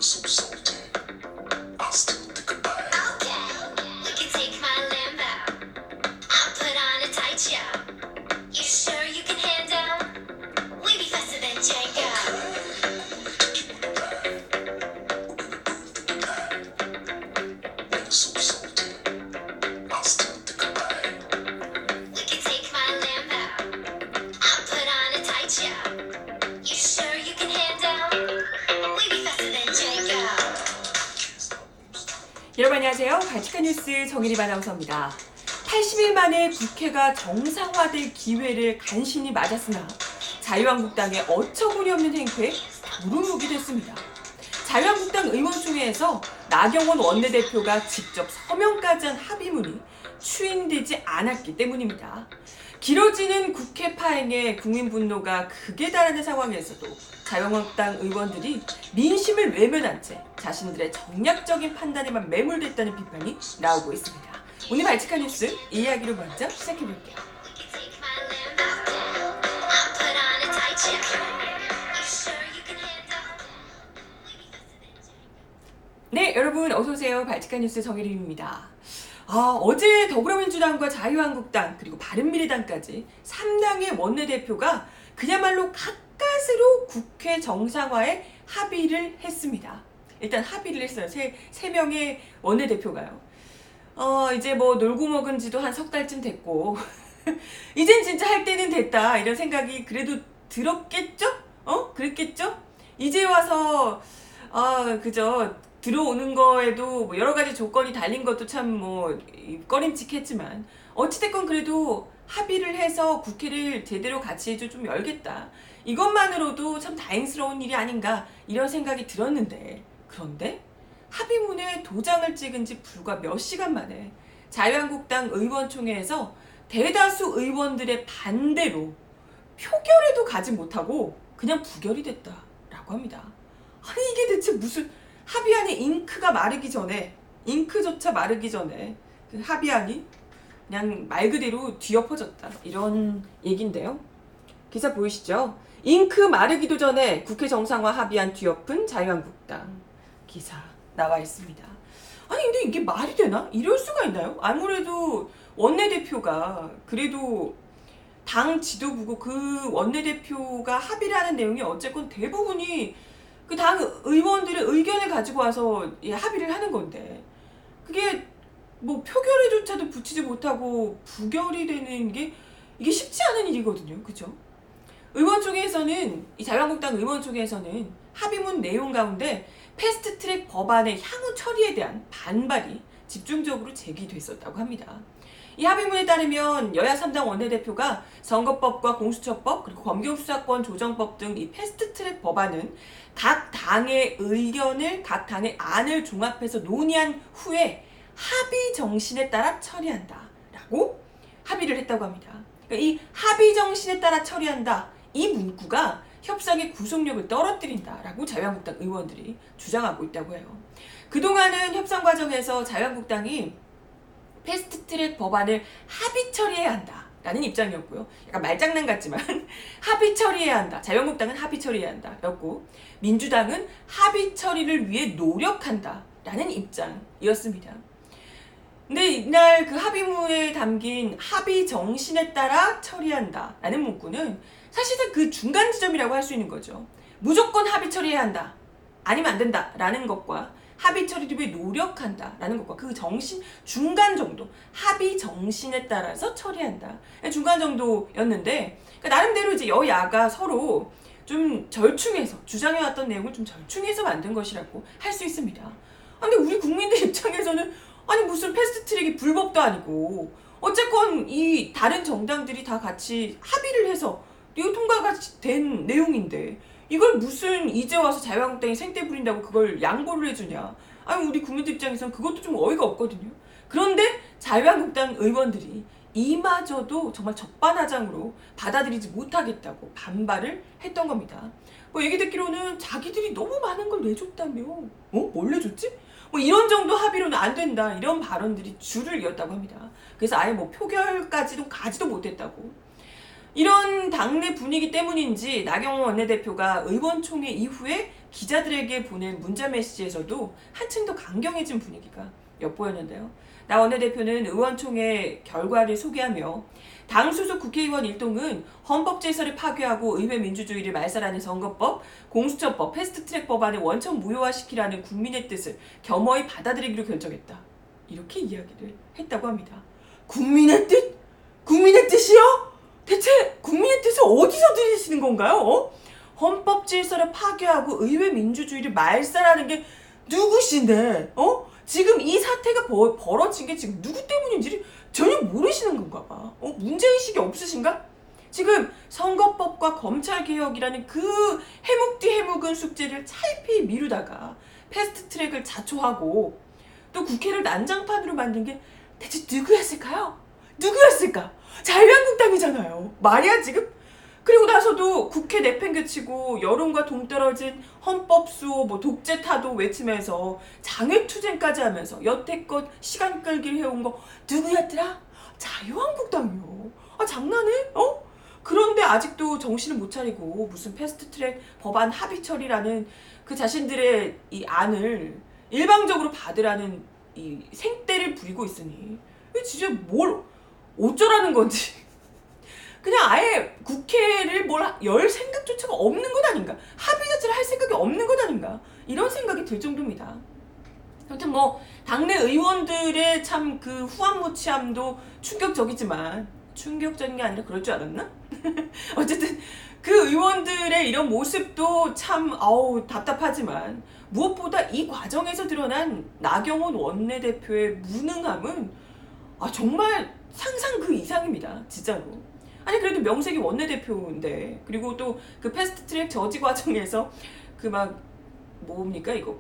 so salty. I still think about it. Okay, we can take my Lambo. I'll put on a tight show. You sure you can handle? We be faster than Django. Take you on a ride. We're gonna go through the night. You're so salty. I still think about it. We can take my Lambo. I'll put on a tight show. You sure you can handle? We be faster than Django. 여러분 안녕하세요. 발칙한 뉴스 정일입 아나운서입니다. 80일 만에 국회가 정상화될 기회를 간신히 맞았으나 자유한국당의 어처구니없는 행태에 무릎무게 됐습니다. 자유한국당 의원총회에서 나경원 원내대표가 직접 서명까지 한 합의문이 추인되지 않았기 때문입니다. 길어지는 국회 파행에 국민 분노가 극에 달하는 상황에서도 자유한국당 의원들이 민심을 외면한 채 자신들의 정략적인 판단에만 매몰됐다는 비판이 나오고 있습니다. 오늘 발칙한 뉴스 이 이야기로 먼저 시작해볼게요. We can take my Lambo. I'll put on a tight show. You sure you can handle? We be faster than Django. 네, 여러분 어서오세요. 발칙한 뉴스 정혜림입니다. 어제 더불어민주당과 자유한국당 그리고 바른미래당까지 3당의 원내대표가 그야말로 가까스로 국회 정상화에 합의를 했습니다. 일단 합의를 했어요. 세 명의 원내대표가요. 이제 뭐 놀고 먹은 지도 한 석 달쯤 됐고 이젠 진짜 할 때는 됐다 이런 생각이 그래도 들었겠죠? 그랬겠죠? 이제 와서 그저 들어오는 거에도 뭐 여러 가지 조건이 달린 것도 참 뭐 꺼림칙했지만 어찌됐건 그래도 합의를 해서 국회를 제대로 같이 좀 열겠다. 이것만으로도 참 다행스러운 일이 아닌가 이런 생각이 들었는데 그런데 합의문에 도장을 찍은 지 불과 몇 시간 만에 자유한국당 의원총회에서 대다수 의원들의 반대로 표결에도 가지 못하고 그냥 부결이 됐다라고 합니다. 아니 이게 대체 무슨 합의안에 잉크가 마르기 전에 잉크조차 마르기 전에 그 합의안이 그냥 말 그대로 뒤엎어졌다 이런 얘긴데요. 기사 보이시죠? 잉크 마르기도 전에 국회 정상화 합의안 뒤엎은 자유한국당 기사 나와 있습니다. 아니 근데 이게 말이 되나? 이럴 수가 있나요? 아무래도 원내대표가 그래도 당 지도부고 그 원내대표가 합의를 하는 내용이 어쨌건 대부분이 그 당 의원들의 의견을 가지고 와서 합의를 하는 건데 그게 뭐 표결에조차도 붙이지 못하고 부결이 되는 게 이게 쉽지 않은 일이거든요. 그죠? 의원총회에서는 이 자유한국당 의원총회에서는 합의문 내용 가운데 패스트트랙 법안의 향후 처리에 대한 반발이 집중적으로 제기됐었다고 합니다. 이 합의문에 따르면 여야 3당 원내대표가 선거법과 공수처법 그리고 검경수사권 조정법 등 이 패스트트랙 법안은 각 당의 의견을 각 당의 안을 종합해서 논의한 후에 합의 정신에 따라 처리한다라고 합의를 했다고 합니다. 그러니까 이 합의 정신에 따라 처리한다 이 문구가 협상의 구속력을 떨어뜨린다라고 자유한국당 의원들이 주장하고 있다고 해요. 그동안은 협상 과정에서 자유한국당이 패스트트랙 법안을 합의 처리해야 한다라는 입장이었고요. 약간 말장난 같지만 합의 처리해야 한다. 자유한국당은 합의 처리해야 한다. 였고 민주당은 합의 처리를 위해 노력한다라는 입장이었습니다. 근데 이날 그 합의문에 담긴 합의 정신에 따라 처리한다라는 문구는 사실은 그 중간 지점이라고 할 수 있는 거죠. 무조건 합의 처리해야 한다. 아니면 안 된다라는 것과 합의 처리를 위해 노력한다라는 것과 그 정신 중간 정도 합의 정신에 따라서 처리한다 중간 정도였는데 그러니까 나름대로 이제 여야가 서로 좀 절충해서 주장해왔던 내용을 좀 절충해서 만든 것이라고 할 수 있습니다. 근데 우리 국민들 입장에서는 아니 무슨 패스트트랙이 불법도 아니고 어쨌건 이 다른 정당들이 다 같이 합의를 해서 이거 통과가 된 내용인데 이걸 무슨 이제 와서 자유한국당이 생떼 부린다고 그걸 양보를 해주냐. 아니 우리 국민들 입장에서는 그것도 좀 어이가 없거든요. 그런데 자유한국당 의원들이 이마저도 정말 적반하장으로 받아들이지 못하겠다고 반발을 했던 겁니다. 뭐 얘기 듣기로는 자기들이 너무 많은 걸 내줬다며. 뭘 내줬지? 뭐 이런 정도 합의로는 안 된다. 이런 발언들이 줄을 이었다고 합니다. 그래서 아예 뭐 표결까지도 가지도 못했다고. 이런 당내 분위기 때문인지 나경원 원내대표가 의원총회 이후에 기자들에게 보낸 문자 메시지에서도 한층 더 강경해진 분위기가 엿보였는데요. 나 원내대표는 의원총회 결과를 소개하며 당 소속 국회의원 일동은 헌법질서를 파괴하고 의회 민주주의를 말살하는 선거법, 공수처법, 패스트트랙 법안을 원천 무효화시키라는 국민의 뜻을 겸허히 받아들이기로 결정했다. 이렇게 이야기를 했다고 합니다. 국민의 뜻? 국민의 뜻이요? 대체 국민의 뜻을 어디서 들으시는 건가요? 헌법 질서를 파괴하고 의회 민주주의를 말살하는 게 누구신데? 지금 이 사태가 벌어진 게 지금 누구 때문인지 전혀 모르시는 건가 봐. 문제의식이 없으신가? 지금 선거법과 검찰개혁이라는 그 해묵 뒤 해묵은 숙제를 차일피일 미루다가 패스트트랙을 자초하고 또 국회를 난장판으로 만든 게 대체 누구였을까요? 누구였을까? 자유한국당이잖아요. 말이야 지금? 그리고 나서도 국회 내팽개치고 여론과 동떨어진 헌법수호, 독재 타도 외치면서 장외투쟁까지 하면서 여태껏 시간 끌기를 해온 거 누구였더라? 자유한국당이요. 장난해? 그런데 아직도 정신을 못 차리고 무슨 패스트트랙 법안 합의 처리라는 그 자신들의 이 안을 일방적으로 받으라는 이 생떼를 부리고 있으니 이게 진짜 뭘 어쩌라는 건지 그냥 아예 국회를 뭘 열 생각조차가 없는 것 아닌가, 합의 자체를 할 생각이 없는 것 아닌가, 이런 생각이 들 정도입니다. 아무튼 당내 의원들의 참 그 후한무치함도 충격적이지만, 충격적인 게 아니라 그럴 줄 알았나? 어쨌든 그 의원들의 이런 모습도 참 답답하지만 무엇보다 이 과정에서 드러난 나경원 원내대표의 무능함은 정말 상상 그 이상입니다. 진짜로. 아니 그래도 명색이 원내대표인데, 그리고 또 그 패스트트랙 저지 과정에서 그 뭡니까 이거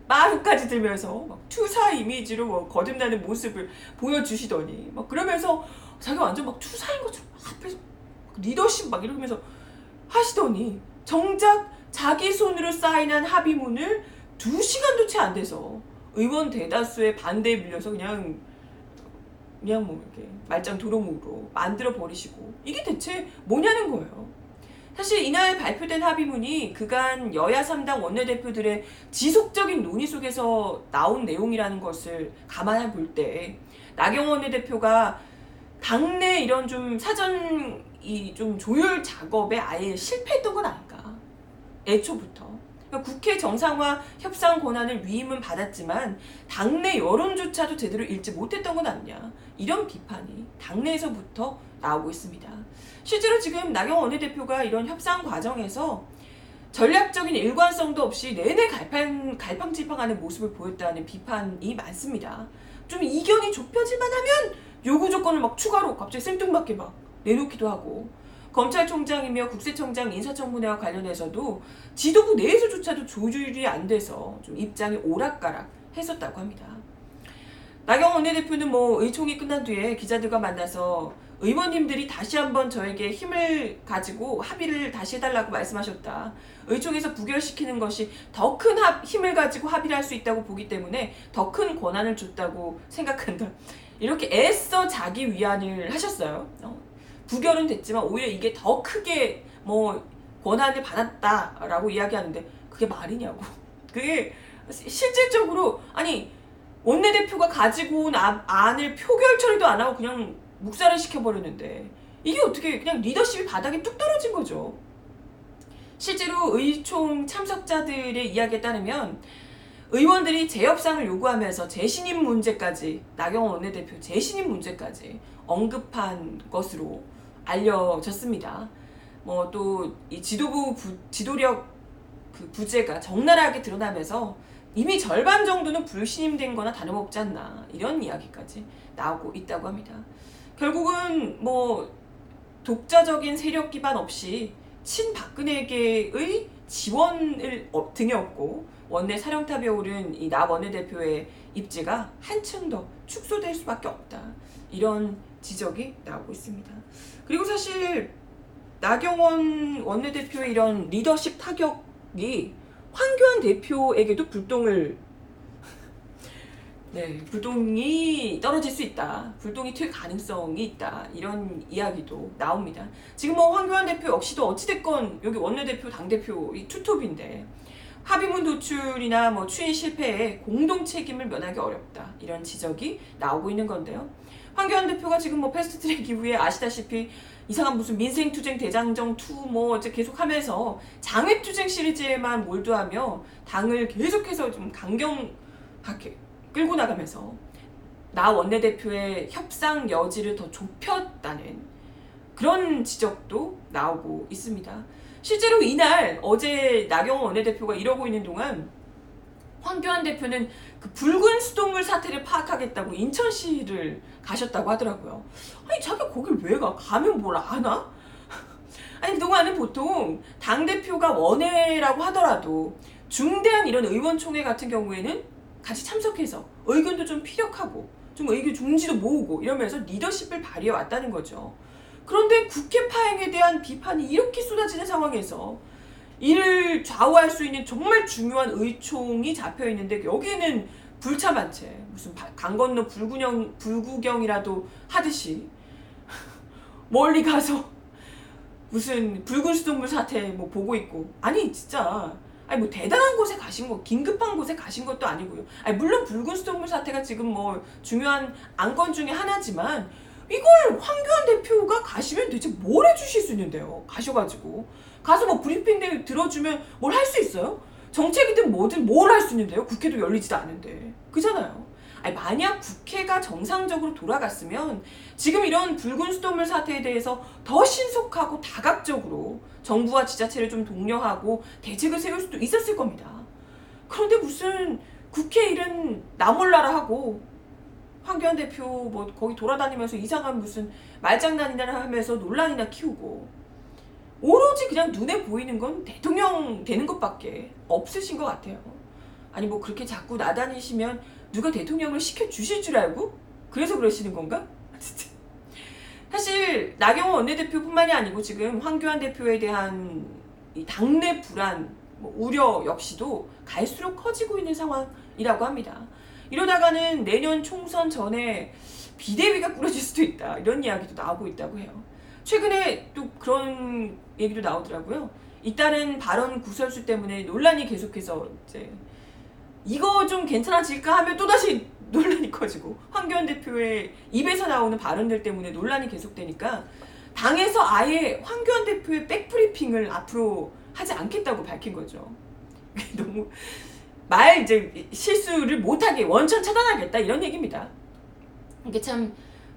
빠루까지 들면서 투사 이미지로 거듭나는 모습을 보여주시더니 그러면서 자기가 완전 투사인 것처럼 앞에서 리더십 이러면서 하시더니 정작 자기 손으로 사인한 합의문을 2시간도 채 안 돼서 의원 대다수의 반대에 밀려서 그냥 이렇게 말짱 도루묵으로 만들어 버리시고, 이게 대체 뭐냐는 거예요. 사실 이날 발표된 합의문이 그간 여야 3당 원내대표들의 지속적인 논의 속에서 나온 내용이라는 것을 감안해 볼 때 나경원 원내대표가 당내 이런 좀 사전 좀 조율 작업에 아예 실패했던 건 아닌가. 애초부터. 그러니까 국회 정상화 협상 권한을 위임은 받았지만 당내 여론조차도 제대로 읽지 못했던 건 아니냐, 이런 비판이 당내에서부터 나오고 있습니다. 실제로 지금 나경원 원내대표가 이런 협상 과정에서 전략적인 일관성도 없이 내내 갈팡질팡하는 모습을 보였다는 비판이 많습니다. 좀 이견이 좁혀질만 하면 요구 조건을 추가로 갑자기 생뚱맞게 내놓기도 하고, 검찰총장이며 국세청장 인사청문회와 관련해서도 지도부 내에서조차도 조율이 안 돼서 좀 입장이 오락가락 했었다고 합니다. 나경원 원내대표는 의총이 끝난 뒤에 기자들과 만나서 의원님들이 다시 한번 저에게 힘을 가지고 합의를 다시 해달라고 말씀하셨다. 의총에서 부결시키는 것이 더 큰 힘을 가지고 합의를 할 수 있다고 보기 때문에 더 큰 권한을 줬다고 생각한다. 이렇게 애써 자기 위안을 하셨어요. 부결은 됐지만 오히려 이게 더 크게 권한을 받았다라고 이야기하는데 그게 말이냐고. 그게 실질적으로 원내대표가 가지고 온 안을 표결 처리도 안 하고 그냥 묵살을 시켜버렸는데 이게 어떻게 그냥 리더십이 바닥에 뚝 떨어진 거죠. 실제로 의총 참석자들의 이야기에 따르면 의원들이 재협상을 요구하면서 재신임 문제까지, 나경원 원내대표 재신임 문제까지 언급한 것으로 알려졌습니다. 또 이 지도부 지도력 그 부재가 적나라하게 드러나면서 이미 절반 정도는 불신임된 거나 다름없지 않나, 이런 이야기까지 나오고 있다고 합니다. 결국은 독자적인 세력 기반 없이 친박근혜계의 지원을 등에 업고 원내 사령탑에 오른 이 나 원내대표의 입지가 한층 더 축소될 수밖에 없다, 이런 지적이 나오고 있습니다. 그리고 사실 나경원 원내대표의 이런 리더십 타격이 황교안 대표에게도 불똥을 네, 불똥이 떨어질 수 있다. 불똥이 튈 가능성이 있다. 이런 이야기도 나옵니다. 지금 뭐 황교안 대표 역시도 어찌됐건 여기 원내대표, 당대표 이 투톱인데 합의문 도출이나 뭐 추인 실패에 공동 책임을 면하기 어렵다. 이런 지적이 나오고 있는 건데요. 황교안 대표가 지금 뭐 패스트트랙 이후에 아시다시피 이상한 무슨 민생투쟁 대장정 2 뭐 어째 계속하면서 장외투쟁 시리즈에만 몰두하며 당을 계속해서 좀 강경하게 끌고 나가면서 나 원내대표의 협상 여지를 더 좁혔다는 그런 지적도 나오고 있습니다. 실제로 이날 어제 나경원 원내대표가 이러고 있는 동안 황교안 대표는 그 붉은 수돗물 사태를 파악하겠다고 인천시를 가셨다고 하더라고요. 아니 자기 거길 왜 가? 가면 뭘 아나? 아니 그동안은 보통 당대표가 원외라고 하더라도 중대한 이런 의원총회 같은 경우에는 같이 참석해서 의견도 좀 피력하고 좀 의견 중지도 모으고 이러면서 리더십을 발휘해 왔다는 거죠. 그런데 국회 파행에 대한 비판이 이렇게 쏟아지는 상황에서 이를 좌우할 수 있는 정말 중요한 의총이 잡혀 있는데 여기에는 불참한 채 무슨 강 건너 불구경이라도 하듯이 멀리 가서 무슨 붉은 수돗물 사태 뭐 보고 있고 아니 진짜 아니 뭐 대단한 곳에 가신 거 긴급한 곳에 가신 것도 아니고요. 아니 물론 붉은 수돗물 사태가 지금 뭐 중요한 안건 중에 하나지만 이걸 황교안 대표가 가시면 대체 뭘 해주실 수 있는데요. 가셔가지고 가서 뭐 브리핑 들어주면 뭘 할 수 있어요? 정책이든 뭐든 뭘 할 수 있는데요. 국회도 열리지도 않은데 그잖아요. 아니 만약 국회가 정상적으로 돌아갔으면 지금 이런 붉은 수돗물 사태에 대해서 더 신속하고 다각적으로 정부와 지자체를 좀 독려하고 대책을 세울 수도 있었을 겁니다. 그런데 무슨 국회 일은 나 몰라라 하고 황교안 대표 뭐 거기 돌아다니면서 이상한 무슨 말장난이나 하면서 논란이나 키우고 오로지 그냥 눈에 보이는 건 대통령 되는 것밖에 없으신 것 같아요. 아니 뭐 그렇게 자꾸 나다니시면 누가 대통령을 시켜주실 줄 알고? 그래서 그러시는 건가? 진짜. 사실 나경원 원내대표뿐만이 아니고 지금 황교안 대표에 대한 이 당내 불안, 뭐 우려 역시도 갈수록 커지고 있는 상황이라고 합니다. 이러다가는 내년 총선 전에 비대위가 꾸려질 수도 있다. 이런 이야기도 나오고 있다고 해요. 최근에 또 그런 얘기도 나오더라고요. 잇따른 발언 구설수 때문에 논란이 계속해서 이제 이거 좀 괜찮아질까 하면 또다시 논란이 커지고 황교안 대표의 입에서 나오는 발언들 때문에 논란이 계속되니까 당에서 아예 황교안 대표의 백브리핑을 앞으로 하지 않겠다고 밝힌 거죠. 너무 말 이제 실수를 못하게 원천 차단하겠다 이런 얘기입니다. 이게 참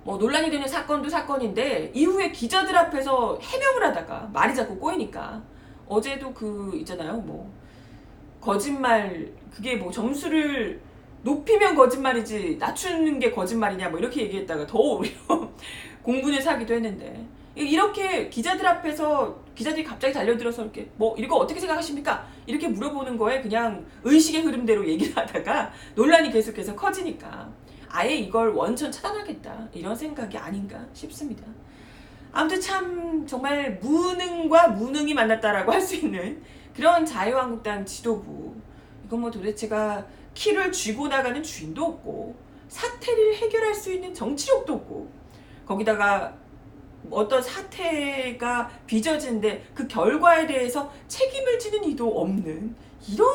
뭐 논란이 되는 사건도 사건인데 이후에 기자들 앞에서 해명을 하다가 말이 자꾸 꼬이니까 어제도 그 있잖아요 뭐 거짓말 그게 뭐 점수를 높이면 거짓말이지 낮추는 게 거짓말이냐 뭐 이렇게 얘기했다가 더 오히려 공분을 사기도 했는데 이렇게 기자들 앞에서 기자들이 갑자기 달려들어서 이렇게 뭐 이거 어떻게 생각하십니까? 이렇게 물어보는 거에 그냥 의식의 흐름대로 얘기를 하다가 논란이 계속해서 커지니까 아예 이걸 원천 차단하겠다 이런 생각이 아닌가 싶습니다. 아무튼 참 정말 무능과 무능이 만났다라고 할 수 있는 그런 자유한국당 지도부 이건 뭐 도대체가 키를 쥐고 나가는 주인도 없고 사태를 해결할 수 있는 정치력도 없고 거기다가 어떤 사태가 빚어지는데 그 결과에 대해서 책임을 지는 이도 없는 이런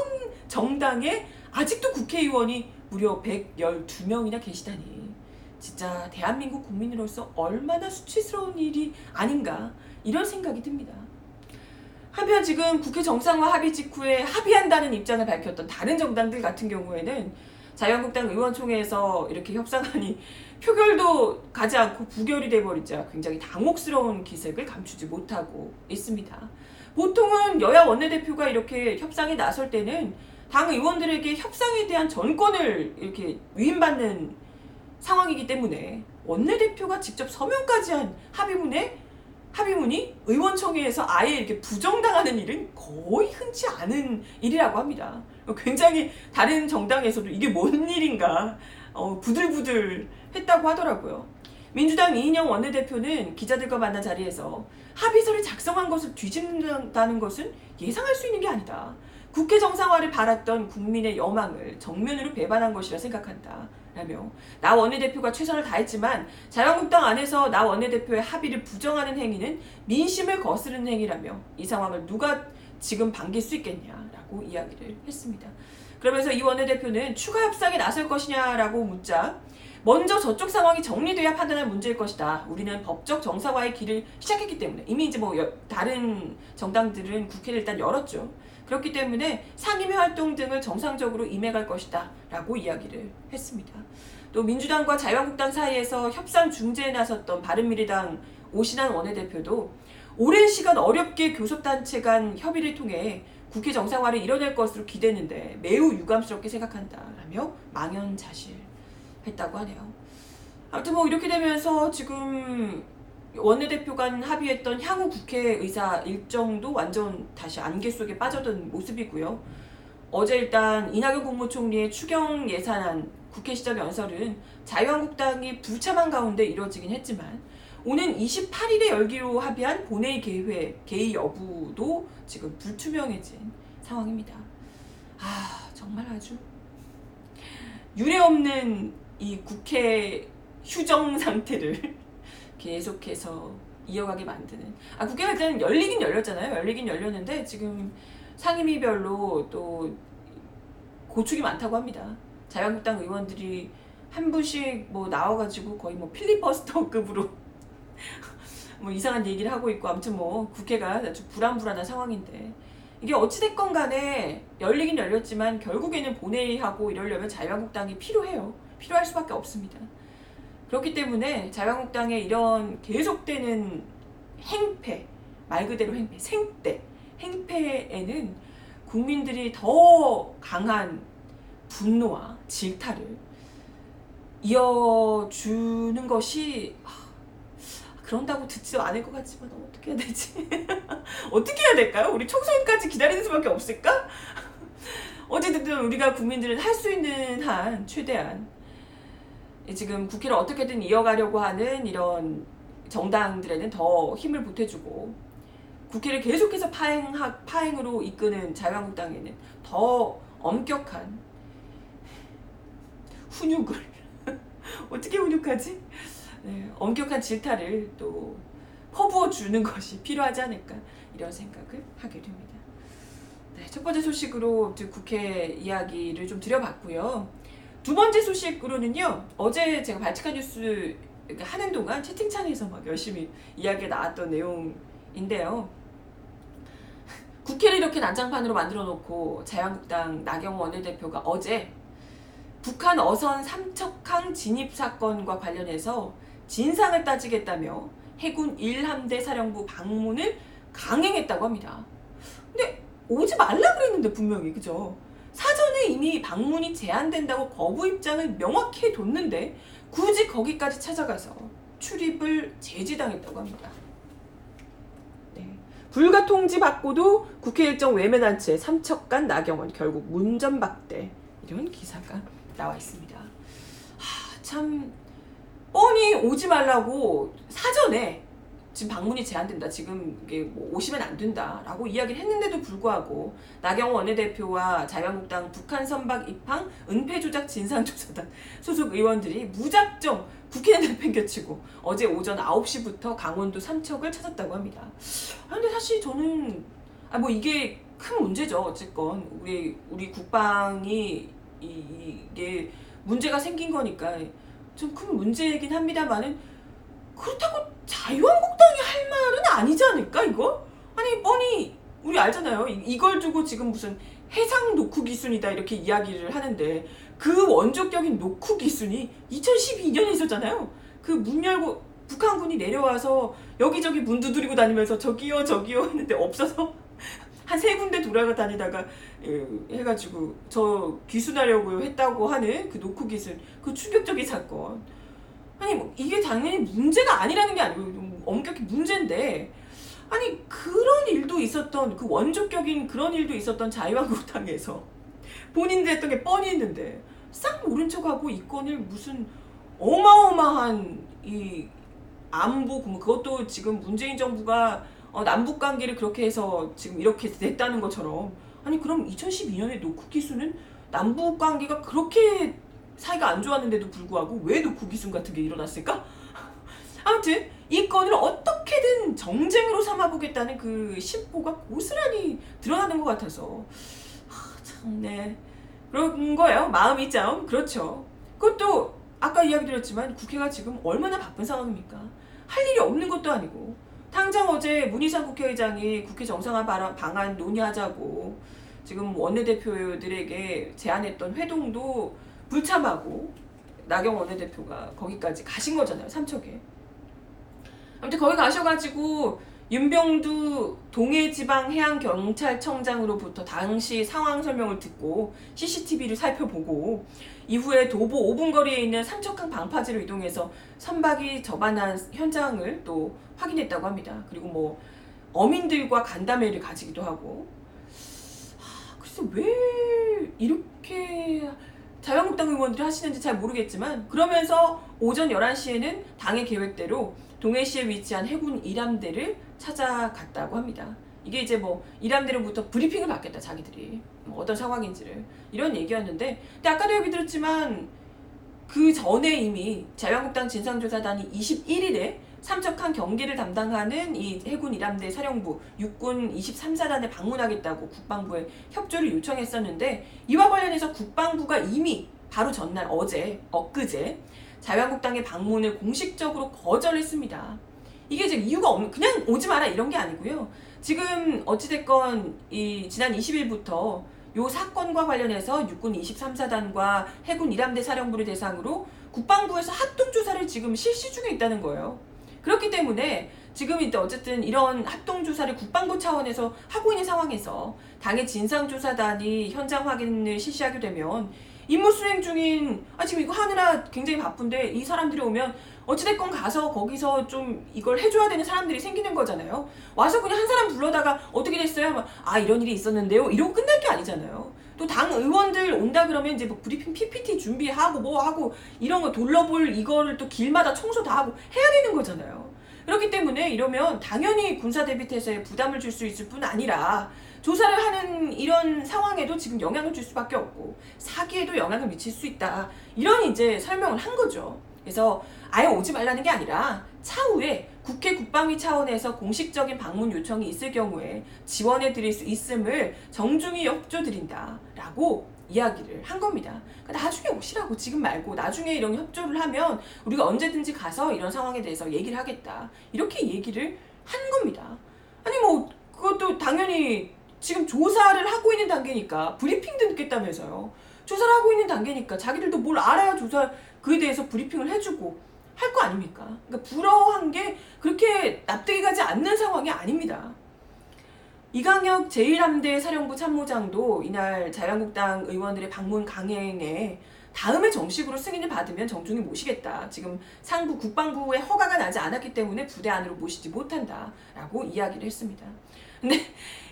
정당에 아직도 국회의원이 무려 112명이나 계시다니 진짜 대한민국 국민으로서 얼마나 수치스러운 일이 아닌가 이런 생각이 듭니다. 한편 지금 국회 정상화 합의 직후에 합의한다는 입장을 밝혔던 다른 정당들 같은 경우에는 자유한국당 의원총회에서 이렇게 협상안이 표결도 가지 않고 부결이 돼버리자 굉장히 당혹스러운 기색을 감추지 못하고 있습니다. 보통은 여야 원내대표가 이렇게 협상에 나설 때는 당 의원들에게 협상에 대한 전권을 이렇게 위임받는 상황이기 때문에 원내대표가 직접 서명까지 한 합의문이 의원총회에서 아예 이렇게 부정당하는 일은 거의 흔치 않은 일이라고 합니다. 굉장히 다른 정당에서도 이게 뭔 일인가 부들부들 했다고 하더라고요. 민주당 이인영 원내대표는 기자들과 만난 자리에서 합의서를 작성한 것을 뒤집는다는 것은 예상할 수 있는 게 아니다. 국회 정상화를 바랐던 국민의 여망을 정면으로 배반한 것이라 생각한다. 라며 나 원내대표가 최선을 다했지만 자유한국당 안에서 나 원내대표의 합의를 부정하는 행위는 민심을 거스르는 행위라며 이 상황을 누가 지금 반길 수 있겠냐라고 이야기를 했습니다. 그러면서 이 원내대표는 추가 협상에 나설 것이냐라고 묻자 먼저 저쪽 상황이 정리돼야 판단할 문제일 것이다. 우리는 법적 정상화의 길을 시작했기 때문에 이미 이제 뭐 다른 정당들은 국회를 일단 열었죠. 그렇기 때문에 상임위 활동 등을 정상적으로 임해갈 것이다 라고 이야기를 했습니다. 또 민주당과 자유한국당 사이에서 협상 중재에 나섰던 바른미래당 오신환 원내대표도 오랜 시간 어렵게 교섭단체 간 협의를 통해 국회 정상화를 이뤄낼 것으로 기대했는데 매우 유감스럽게 생각한다라며 망연자실했다고 하네요. 아무튼 뭐 이렇게 되면서 지금 원내대표 간 합의했던 향후 국회의사 일정도 완전 다시 안개 속에 빠져든 모습이고요. 어제 일단 이낙연 국무총리의 추경 예산안 국회 시절 연설은 자유한국당이 불참한 가운데 이뤄지긴 했지만 오는 28일에 열기로 합의한 본회의 개의 여부도 지금 불투명해진 상황입니다. 정말 아주 유례없는 이 국회 휴정 상태를 계속해서 이어가게 만드는 국회가 일단 열리긴 열렸잖아요. 열리긴 열렸는데 지금 상임위별로 또 고충이 많다고 합니다. 자유한국당 의원들이 한 분씩 뭐 나와가지고 거의 뭐 필리버스터급으로 뭐 이상한 얘기를 하고 있고 아무튼 뭐 국회가 아주 불안불안한 상황인데 이게 어찌됐건 간에 열리긴 열렸지만 결국에는 본회의하고 이러려면 자유한국당이 필요해요. 필요할 수밖에 없습니다. 그렇기 때문에 자유한국당의 이런 계속되는 행패, 말 그대로 행패, 생떼, 행패에는 국민들이 더 강한 분노와 질타를 이어주는 것이 그런다고 듣지도 않을 것 같지만 어떻게 해야 되지? 어떻게 해야 될까요? 우리 총선까지 기다리는 수밖에 없을까? 어쨌든 우리가 국민들은 할 수 있는 한 최대한 지금 국회를 어떻게든 이어가려고 하는 이런 정당들에는 더 힘을 보태주고 국회를 계속해서 파행으로 이끄는 자유한국당에는 더 엄격한 훈육을 어떻게 훈육하지? 네, 엄격한 질타를 또 퍼부어주는 것이 필요하지 않을까 이런 생각을 하게 됩니다. 네, 첫 번째 소식으로 국회 이야기를 좀 드려봤고요. 두 번째 소식으로는요. 어제 제가 발칙한 뉴스 하는 동안 채팅창에서 막 열심히 이야기가 나왔던 내용인데요. 국회를 이렇게 난장판으로 만들어 놓고 자유한국당 나경원 원내대표가 어제 북한 어선 삼척항 진입 사건과 관련해서 진상을 따지겠다며 해군 1함대 사령부 방문을 강행했다고 합니다. 근데 오지 말라 그랬는데 분명히 그죠? 사전에 이미 방문이 제한된다고 거부 입장을 명확히 뒀는데 굳이 거기까지 찾아가서 출입을 제지당했다고 합니다. 네. 불가 통지 받고도 국회 일정 외면한 채 삼척간 나경원 결국 문전박대 이런 기사가 나와 있습니다. 참 뻔히 오지 말라고 사전에 지금 방문이 제한된다. 지금 이게 뭐 오시면 안 된다라고 이야기를 했는데도 불구하고 나경원 원내대표와 자유한국당 북한 선박 입항 은폐 조작 진상조사단 소속 의원들이 무작정 국회에 내팽겨치고 어제 오전 9시부터 강원도 삼척을 찾았다고 합니다. 근데 사실 저는 뭐 이게 큰 문제죠. 어쨌건 우리 국방이 이게 문제가 생긴 거니까 좀 큰 문제이긴 합니다만은 그렇다고 자유한국당이 할 말은 아니지 않을까 이거? 아니 뻔히 우리 알잖아요. 이걸 두고 지금 무슨 해상 노크 기순이다 이렇게 이야기를 하는데 그 원조격인 노크 기순이 2012년에 있었잖아요. 그 문 열고 북한군이 내려와서 여기저기 문 두드리고 다니면서 저기요 했는데 없어서 한 3군데 돌아다니다가 해가지고 저 기순하려고 했다고 하는 그 노크 기순 그 충격적인 사건. 아니 뭐 이게 당연히 문제가 아니라는 게 아니고 엄격히 문제인데 아니 그런 일도 있었던 그 원조격인 그런 일도 있었던 자유한국당에서 본인들 했던 게 뻔히 있는데 싹 모른 척하고 이 건을 무슨 어마어마한 이 안보 그것도 지금 문재인 정부가 남북 관계를 그렇게 해서 지금 이렇게 됐다는 것처럼 아니 그럼 2012년에 노크 기수는 남북 관계가 그렇게 사이가 안 좋았는데도 불구하고 왜 놓고 기순 같은 게 일어났을까? 아무튼 이 건을 어떻게든 정쟁으로 삼아보겠다는 그 심보가 고스란히 드러나는 것 같아서 참, 네, 그런 거예요. 마음이 참 그렇죠. 그것도 아까 이야기 드렸지만 국회가 지금 얼마나 바쁜 상황입니까? 할 일이 없는 것도 아니고 당장 어제 문희상 국회의장이 국회 정상화 방안 논의하자고 지금 원내대표들에게 제안했던 회동도 불참하고 나경원 원내대표가 거기까지 가신 거잖아요. 삼척에. 아무튼 거기 가셔가지고 윤병두 동해지방해양경찰청장으로부터 당시 상황 설명을 듣고 CCTV를 살펴보고 이후에 도보 5분 거리에 있는 삼척항 방파제로 이동해서 선박이 접안한 현장을 또 확인했다고 합니다. 그리고 뭐 어민들과 간담회를 가지기도 하고. 그래서 왜 이렇게 자유한국당 의원들이 하시는지 잘 모르겠지만 그러면서 오전 11시에는 당의 계획대로 동해시에 위치한 해군 일함대를 찾아갔다고 합니다. 이게 이제 뭐 일함대로부터 브리핑을 받겠다 자기들이 뭐 어떤 상황인지를 이런 얘기였는데 근데 아까도 얘기 들었지만 그 전에 이미 자유한국당 진상조사단이 21일에 삼척항 경계를 담당하는 이 해군 일함대 사령부 육군 23사단에 방문하겠다고 국방부에 협조를 요청했었는데 이와 관련해서 국방부가 이미 바로 전날 엊그제 자유한국당의 방문을 공식적으로 거절했습니다. 이게 지금 이유가 없는 그냥 오지 마라 이런 게 아니고요. 지금 어찌됐건 이 지난 20일부터 요 사건과 관련해서 육군 23사단과 해군 일함대 사령부를 대상으로 국방부에서 합동조사를 지금 실시 중에 있다는 거예요. 그렇기 때문에 지금 이제 어쨌든 이런 합동조사를 국방부 차원에서 하고 있는 상황에서 당의 진상조사단이 현장 확인을 실시하게 되면 임무 수행 중인 지금 이거 하느라 굉장히 바쁜데 이 사람들이 오면 어찌됐건 가서 거기서 좀 이걸 해줘야 되는 사람들이 생기는 거잖아요. 와서 그냥 한 사람 불러다가 어떻게 됐어요? 이런 일이 있었는데요. 이러고 끝날 게 아니잖아요. 또 당 의원들 온다 그러면 이제 뭐 브리핑 PPT 준비하고 뭐 하고 이런 거 돌려볼 이거를 또 길마다 청소 다 하고 해야 되는 거잖아요. 그렇기 때문에 이러면 당연히 군사 대비태세에 부담을 줄 수 있을 뿐 아니라 조사를 하는 이런 상황에도 지금 영향을 줄 수밖에 없고 사기에도 영향을 미칠 수 있다. 이런 이제 설명을 한 거죠. 그래서 아예 오지 말라는 게 아니라 차후에 국회 국방위 차원에서 공식적인 방문 요청이 있을 경우에 지원해 드릴 수 있음을 정중히 협조드린다라고 이야기를 한 겁니다. 그러니까 나중에 오시라고 지금 말고 나중에 이런 협조를 하면 우리가 언제든지 가서 이런 상황에 대해서 얘기를 하겠다. 이렇게 얘기를 한 겁니다. 아니 뭐 그것도 당연히 지금 조사를 하고 있는 단계니까 브리핑도 듣겠다면서요. 조사를 하고 있는 단계니까 자기들도 뭘 알아야 조사 그에 대해서 브리핑을 해주고 할 거 아닙니까? 그러니까 불어한 게 그렇게 납득이 가지 않는 상황이 아닙니다. 이강혁 제1함대 사령부 참모장도 이날 자유한국당 의원들의 방문 강행에 다음에 정식으로 승인을 받으면 정중히 모시겠다. 지금 상부 국방부의 허가가 나지 않았기 때문에 부대 안으로 모시지 못한다라고 이야기를 했습니다. 근데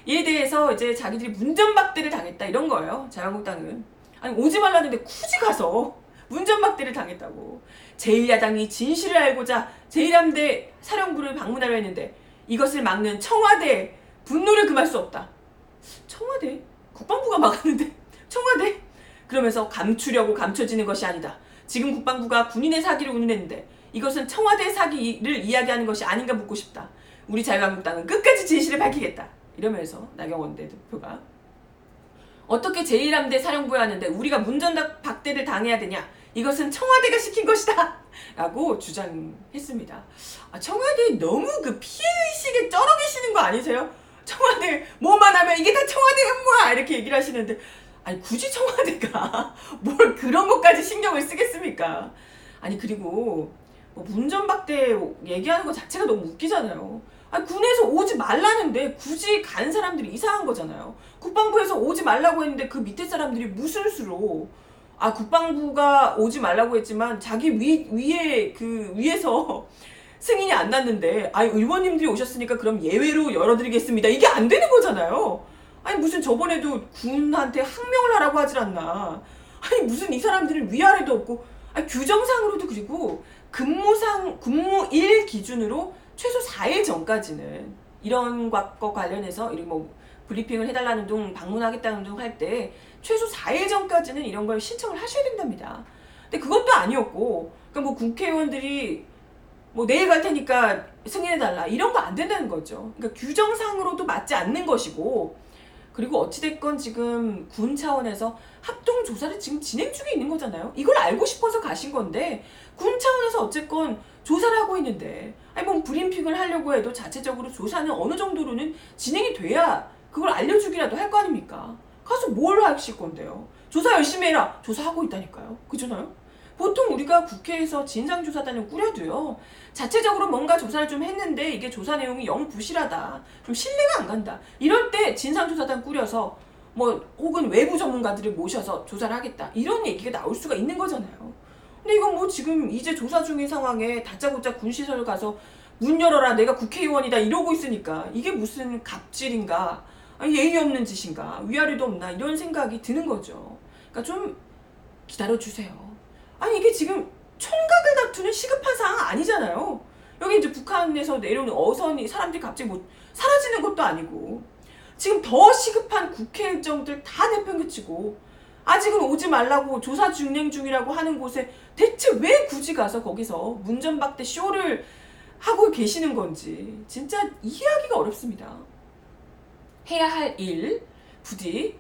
이에 대해서 이제 자기들이 문전박대를 당했다 이런 거예요. 자유한국당은. 아니 오지 말라는데 굳이 가서 문전박대를 당했다고. 제1야당이 진실을 알고자 제1함대 사령부를 방문하려 했는데 이것을 막는 청와대 분노를 금할 수 없다. 청와대? 국방부가 막았는데 청와대? 그러면서 감추려고 감춰지는 것이 아니다. 지금 국방부가 군인의 사기를 운운했는데 이것은 청와대 사기를 이야기하는 것이 아닌가 묻고 싶다. 우리 자유한국당은 끝까지 진실을 밝히겠다. 이러면서 나경원 대표가 어떻게 제1함대 사령부에 하는데 우리가 문전박대를 당해야 되냐. 이것은 청와대가 시킨 것이다. 라고 주장했습니다. 청와대 너무 그 피해의식에 쩔어 계시는 거 아니세요? 청와대 뭐만 하면 이게 다 청와대 업무야 이렇게 얘기를 하시는데 아니 굳이 청와대가 뭘 그런 것까지 신경을 쓰겠습니까? 아니 그리고 뭐 문전박대 얘기하는 것 자체가 너무 웃기잖아요. 아니 군에서 오지 말라는데 굳이 간 사람들이 이상한 거잖아요. 국방부에서 오지 말라고 했는데 그 밑에 사람들이 무슨 수로 국방부가 오지 말라고 했지만 자기 위에서 승인이 안 났는데 의원님들이 오셨으니까 그럼 예외로 열어드리겠습니다. 이게 안 되는 거잖아요. 아니 무슨 저번에도 군한테 항명을 하라고 하질 않나. 아니 무슨 이 사람들은 위아래도 없고 규정상으로도 그리고 근무일 기준으로 최소 4일 전까지는 이런 것과 관련해서 이런 뭐 브리핑을 해달라는 둥 방문하겠다는 둥 할 때 최소 4일 전까지는 이런 걸 신청을 하셔야 된답니다. 근데 그것도 아니었고, 그러니까 뭐 국회의원들이 뭐 내일 갈 테니까 승인해달라 이런 거 안 된다는 거죠. 그러니까 규정상으로도 맞지 않는 것이고, 그리고 어찌됐건 지금 군 차원에서 합동 조사를 지금 진행 중에 있는 거잖아요. 이걸 알고 싶어서 가신 건데 군 차원에서 어쨌건 조사를 하고 있는데, 아니 뭐 브리핑을 하려고 해도 자체적으로 조사는 어느 정도로는 진행이 돼야 그걸 알려주기라도 할 거 아닙니까? 가서 뭘 하실 건데요? 조사 열심히 해라. 조사하고 있다니까요. 그잖아요? 보통 우리가 국회에서 진상조사단을 꾸려도요, 자체적으로 뭔가 조사를 좀 했는데 이게 조사 내용이 영 부실하다, 좀 신뢰가 안 간다, 이럴 때 진상조사단 꾸려서 뭐 혹은 외부 전문가들을 모셔서 조사를 하겠다, 이런 얘기가 나올 수가 있는 거잖아요. 근데 이건 뭐 지금 이제 조사 중인 상황에 다짜고짜 군시설 가서 문 열어라, 내가 국회의원이다 이러고 있으니까 이게 무슨 갑질인가, 아니 예의 없는 짓인가, 위아래도 없나, 이런 생각이 드는 거죠. 그러니까 좀 기다려주세요. 아니 이게 지금 총각을 다투는 시급한 상황 아니잖아요. 여기 이제 북한에서 내려오는 어선이 사람들이 갑자기 뭐 사라지는 것도 아니고, 지금 더 시급한 국회 일정들 다 내팽개치고 아직은 오지 말라고 조사 진행 중이라고 하는 곳에 대체 왜 굳이 가서 거기서 문전박대 쇼를 하고 계시는 건지 진짜 이해하기가 어렵습니다. 해야 할 일, 부디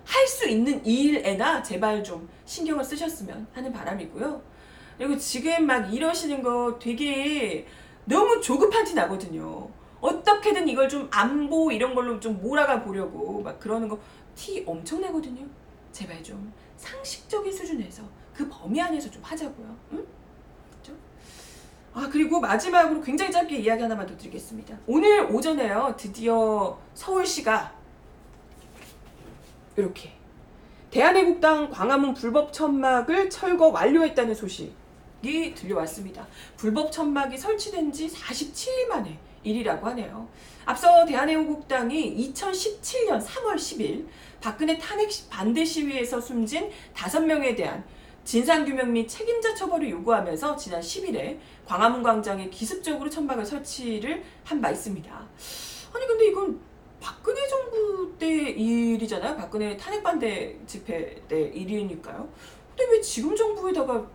할 수 있는 일에나 제발 좀 신경을 쓰셨으면 하는 바람이고요. 그리고 지금 막 이러시는 거 되게 너무 조급한 티 나거든요. 어떻게든 이걸 좀 안보 이런 걸로 좀 몰아가 보려고 막 그러는 거 티 엄청 나거든요. 제발 좀 상식적인 수준에서 그 범위 안에서 좀 하자고요. 응? 그렇죠? 아, 그리고 마지막으로 굉장히 짧게 이야기 하나만 더 드리겠습니다. 오늘 오전에요, 드디어 서울시가 이렇게 대한애국당 광화문 불법 천막을 철거 완료했다는 소식이 들려왔습니다. 불법 천막이 설치된 지 47일 만에 일이라고 하네요. 앞서 대한애국당이 2017년 3월 10일 박근혜 탄핵 반대 시위에서 숨진 5명에 대한 진상규명 및 책임자 처벌을 요구하면서 지난 10일에 광화문 광장에 기습적으로 천막을 설치를 한 바 있습니다. 아니 근데 이건 박근혜 정부 때 일이잖아요. 박근혜 탄핵 반대 집회 때 일이니까요. 근데 왜 지금 정부에다가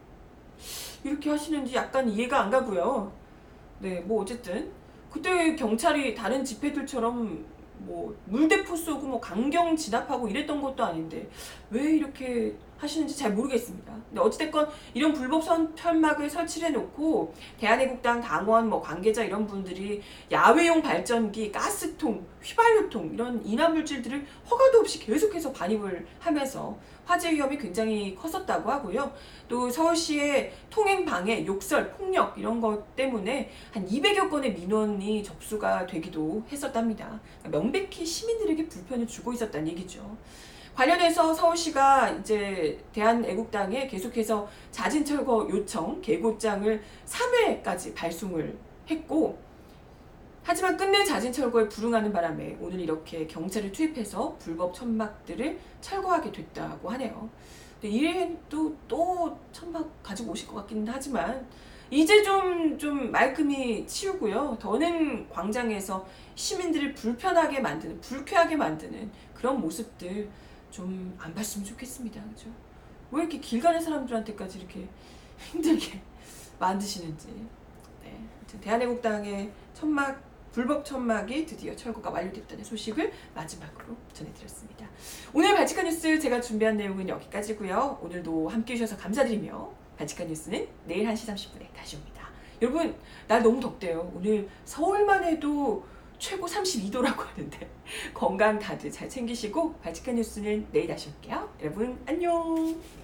이렇게 하시는지 약간 이해가 안 가고요. 네, 뭐 어쨌든 그때 경찰이 다른 집회들처럼 뭐 물대포 쏘고 뭐 강경 진압하고 이랬던 것도 아닌데 왜 이렇게 하시는지 잘 모르겠습니다. 근데 어찌됐건 이런 불법 천막을 설치를 해놓고 대한애국당 당원 뭐 관계자 이런 분들이 야외용 발전기, 가스통, 휘발유통 이런 인화물질들을 허가도 없이 계속해서 반입을 하면서 화재 위험이 굉장히 컸었다고 하고요. 또 서울시의 통행 방해, 욕설, 폭력 이런 것 때문에 한 200여 건의 민원이 접수가 되기도 했었답니다. 그러니까 명백히 시민들에게 불편을 주고 있었다는 얘기죠. 관련해서 서울시가 이제 대한애국당에 계속해서 자진 철거 요청 계고장을 3회까지 발송을 했고, 하지만 끝내 자진 철거에 불응하는 바람에 오늘 이렇게 경찰을 투입해서 불법 천막들을 철거하게 됐다고 하네요. 근데 이래도 또 천막 가지고 오실 것 같기는 하지만 이제 좀 말끔히 치우고요. 더는 광장에서 시민들을 불편하게 만드는, 불쾌하게 만드는 그런 모습들 좀 안 봤으면 좋겠습니다. 그죠? 왜 이렇게 길 가는 사람들한테까지 이렇게 힘들게 만드시는지. 네, 대한애국당의 불법 천막이 드디어 철거가 완료됐다는 소식을 마지막으로 전해드렸습니다. 오늘 발칙한 뉴스 제가 준비한 내용은 여기까지고요. 오늘도 함께해 주셔서 감사드리며 발칙한 뉴스는 내일 1시 30분에 다시 옵니다. 여러분, 날 너무 덥대요. 오늘 서울만 해도 최고 32도라고 하는데 건강 다들 잘 챙기시고 발칙한 뉴스는 내일 다시 올게요. 여러분 안녕.